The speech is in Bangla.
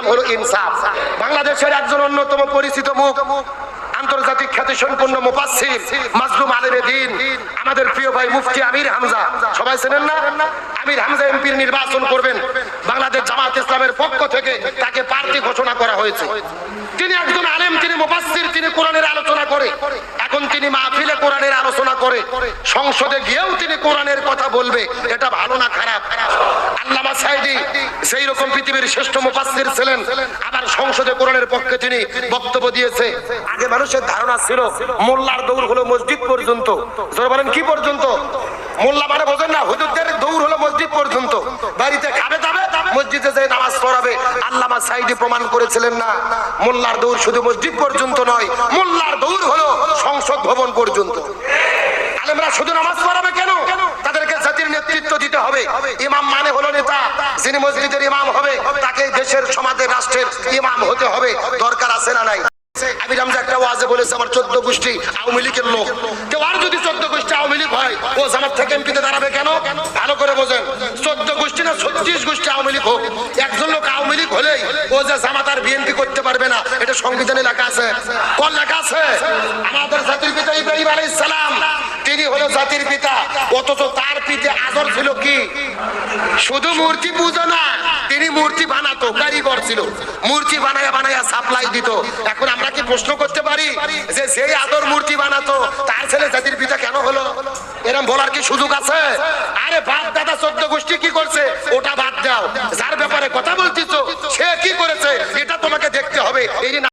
হলো ইনসাফ। বাংলাদেশের একজন অন্যতম পরিচিত মুখ, আন্তর্জাতিক খ্যাতি সম্পন্ন মুফাসসির মাজলুম আলেমে দ্বীন আমাদের প্রিয় ভাই মুফতি আমির হামজা, সবাই চেনেন না? আমির হামজা এমপির নির্বাচন করবেন, বাংলাদেশ জামাত ইসলামের পক্ষ থেকে তাকে প্রার্থী ঘোষণা করা হয়েছে। তিনি একজন আলেম, তিনি মুফাসসির, তিনি কোরআনের আলোচনা করে, এখন তিনি মাহফিলে কোরআনের আলোচনা করে, সংসদে গিয়েও তিনি কোরআনের কথা বলবে। এটা ভালো না খারাপ? আল্লামা সাঈদী সেই রকম পৃথিবীর শ্রেষ্ঠ মুফাসসির ছিলেন, আবার সংসদে কোরআনের পক্ষে তিনি বক্তব্য দিয়েছে। আগে মানুষের ধারণা ছিল মোল্লার দৌড় হলো মসজিদ পর্যন্ত। জোরে বলেন কি পর্যন্ত? মোল্লা মানে বোঝেন না, হুজুরদের দৌড় হলো মসজিদ পর্যন্ত, বাড়িতে খাবে যাবে, মসজিদে যে নামাজ পড়াবে। আল্লামা সাঈদী প্রমাণ করেছিলেন না, মোল্লার দৌড় শুধু মসজিদ পর্যন্ত নয়, মোল্লার দৌড় হলো সংসদ ভবন পর্যন্ত। আলেমরা শুধু নামাজ পড়াবে কেন? তাদেরকে জাতির নেতৃত্ব দিতে হবে। ইমাম মানে হলো নেতা, যিনি মসজিদের ইমাম হবে তাকে দেশের সমাজের রাষ্ট্রের ইমাম হতে হবে। দরকার আছে না নাই? আমির হামজা একটা ওয়াজে বলেছে আমার 14 গোষ্ঠী আওয়ামী লীগের লোক। কেউ আর যদি 14 গোষ্ঠী আওয়ামী লীগ হয়, ও জামাত থেকে এমপিতে দাঁড়াবে কেন? ভালো করে বোঝেন, 14 গোষ্ঠী না 36 গোষ্ঠী আওয়ামী লীগ হোক, একজন লোক আওয়ামী লীগ হলেই ও যে জামাত আর বিএনপি করতে পারবে না, এটা সংবিধানে লেখা আছে। কোন লেখা আছে? আমাদের জাতির পিতা ইব্রাহিম আলাইহিস সালাম, তিনি হলো জাতির পিতা, অথচ তার পিতা আদর ছিল কি? শুধু মূর্তি পূজা না, তিনি মূর্তি বানাতো, কারিগর ছিল, মূর্তি বানায়া বানায়া সাপ্লাই দিত। এখন আমরা কি প্রশ্ন করতে পারি যে সেই আদর মূর্তি বানাতো তার ছেলে জাতির পিতা কেন হলো? এরকম বলার কি সুযোগ আছে? আরে বাপ দাদা 14 গোষ্ঠী কি করছে ওটা বাদ দাও, যার ব্যাপারে কথা বলতেছো সে কি করেছে এটা তোমাকে দেখতে হবে। এই